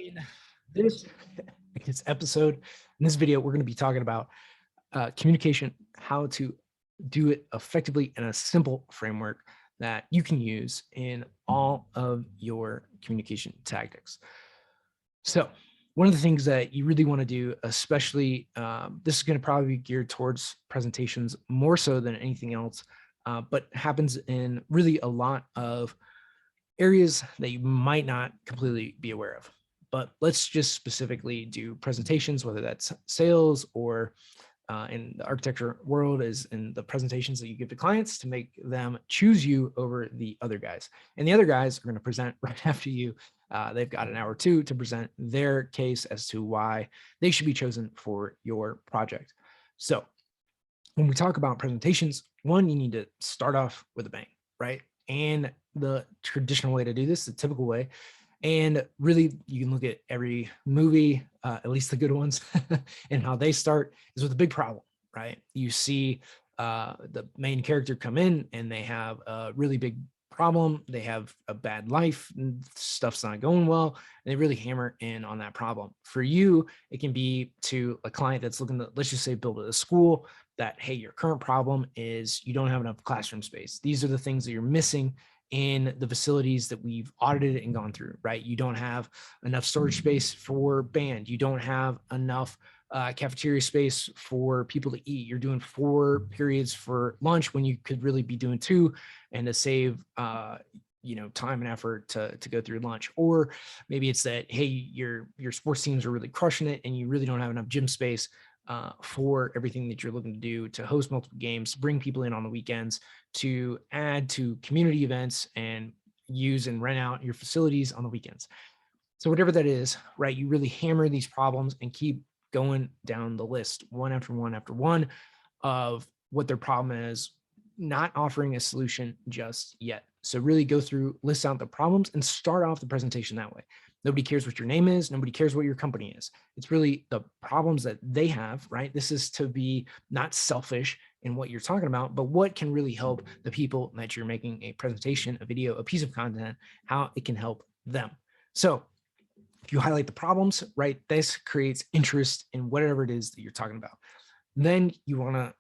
In this, this episode, in this video, we're going to be talking about communication, how to do it effectively in a simple framework that you can use in all of your communication tactics. So one of the things that you really want to do, especially, this is going to probably be geared towards presentations more so than anything else, but happens in really a lot of areas that you might not completely be aware of. But let's just specifically do presentations, whether that's sales or in the architecture world is in the presentations that you give to clients to make them choose you over the other guys. And the other guys are going to present right after you. They've got an hour or two to present their case as to why they should be chosen for your project. So when we talk about presentations, one, you need to start off with a bang, right? And the traditional way to do this, the typical way, and really you can look at every movie, at least the good ones, and how they start is with a big problem, right? You see the main character come in and they have a really big problem. They have a bad life, and stuff's not going well, and they really hammer in on that problem. For you, it can be to a client that's looking to, let's just say, build a school that, hey, your current problem is you don't have enough classroom space. These are the things that you're missing in the facilities that we've audited and gone through, right? You don't have enough storage space for band. You don't have enough cafeteria space for people to eat. You're doing 4 periods for lunch when you could really be doing 2, and to save time and effort to go through lunch. Or maybe it's that, hey, your sports teams are really crushing it and you really don't have enough gym space for everything that you're looking to do, to host multiple games, bring people in on the weekends, to add to community events, and use and rent out your facilities on the weekends. So whatever that is, right, you really hammer these problems and keep going down the list one after one after one of what their problem is, not offering a solution just yet. So really go through, list out the problems, and start off the presentation that way. Nobody cares what your name is. Nobody cares what your company is. It's really the problems that they have, right? This is to be not selfish in what you're talking about, but what can really help the people that you're making a presentation, a video, a piece of content, how it can help them. So if you highlight the problems, right, this creates interest in whatever it is that you're talking about. Then you want to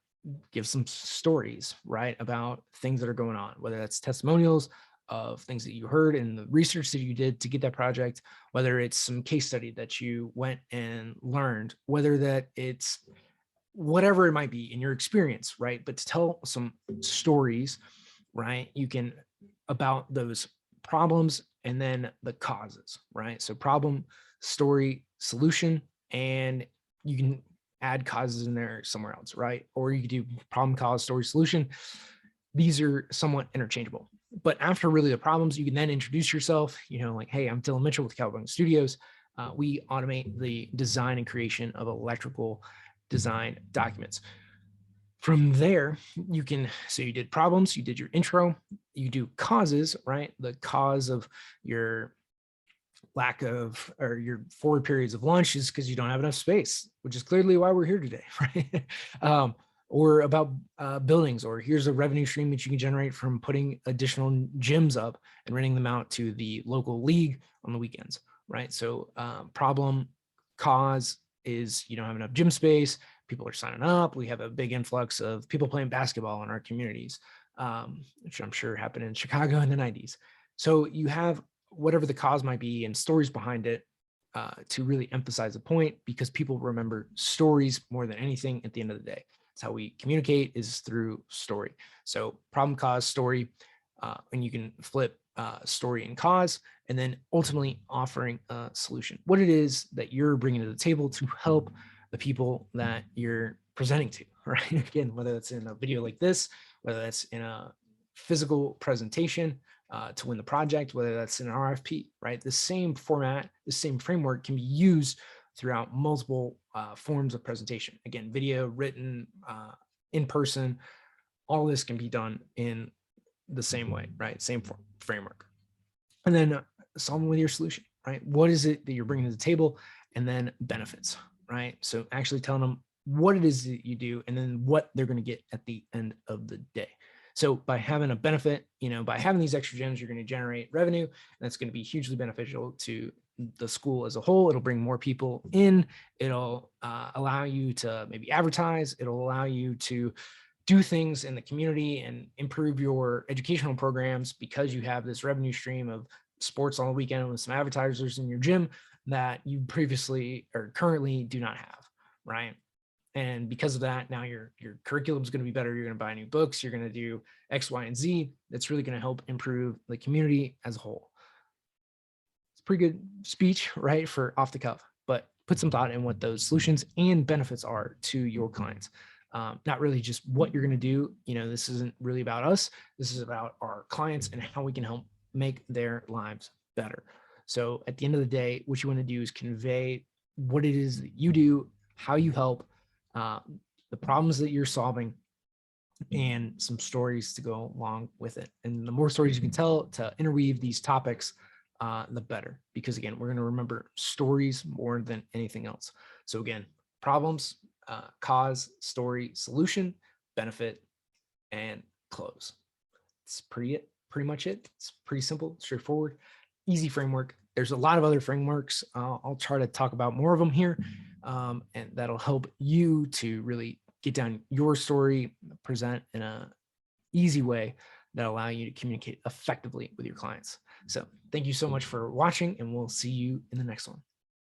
give some stories, right, about things that are going on, whether that's testimonials of things that you heard in the research that you did to get that project, whether it's some case study that you went and learned, whether that it's whatever it might be in your experience, right? But to tell some stories, right, you can, about those problems and then the causes, right? So problem, story, solution, and you can add causes in there somewhere else, right? Or you could do problem, cause, story, solution. These are somewhat interchangeable. But after really the problems, you can then introduce yourself, like, hey, I'm Dillon Mitchell with Cowabunga Studios. We automate the design and creation of electrical design documents. From there, you can, so you did problems, you did your intro, you do causes, right? The cause of your lack of, or your 4 periods of lunch is because you don't have enough space, which is clearly why we're here today, right? Or about buildings, or here's a revenue stream that you can generate from putting additional gyms up and renting them out to the local league on the weekends, right? So problem, cause is you don't have enough gym space, people are signing up, we have a big influx of people playing basketball in our communities, which I'm sure happened in Chicago in the 90s. So you have whatever the cause might be and stories behind it to really emphasize the point, because people remember stories more than anything at the end of the day. It's how we communicate, is through story. So problem, cause, story, and you can flip story and cause, and then ultimately offering a solution. What it is that you're bringing to the table to help the people that you're presenting to, right? Again, whether that's in a video like this, whether that's in a physical presentation to win the project, whether that's in an RFP, right? The same format, the same framework can be used throughout multiple forms of presentation. Again, video, written, in person, all this can be done in the same way, right? Same framework. And then solve them with your solution, right? What is it that you're bringing to the table? And then benefits, right? So actually telling them what it is that you do and then what they're going to get at the end of the day. So by having a benefit, by having these extra gems, you're going to generate revenue, and that's going to be hugely beneficial to the school as a whole. It'll bring more people in. It'll allow you to maybe advertise. It'll allow you to do things in the community and improve your educational programs because you have this revenue stream of sports on the weekend with some advertisers in your gym that you previously or currently do not have, right? And because of that, now your curriculum is going to be better. You're going to buy new books. You're going to do X, Y, and Z. That's really going to help improve the community as a whole. It's a pretty good speech, right, for off the cuff, but put some thought in what those solutions and benefits are to your clients. Not really just what you're going to do. This isn't really about us. This is about our clients and how we can help make their lives better. So at the end of the day, what you want to do is convey what it is that you do, how you help, the problems that you're solving, and some stories to go along with it. And the more stories you can tell to interweave these topics, the better, because again, we're going to remember stories more than anything else. So again, problems, cause, story, solution, benefit, and close. It's pretty much it. It's pretty simple, straightforward, easy framework. There's a lot of other frameworks. I'll try to talk about more of them here, and that'll help you to really get down your story, present in a easy way that allow you to communicate effectively with your clients. So thank you so much for watching, and we'll see you in the next one.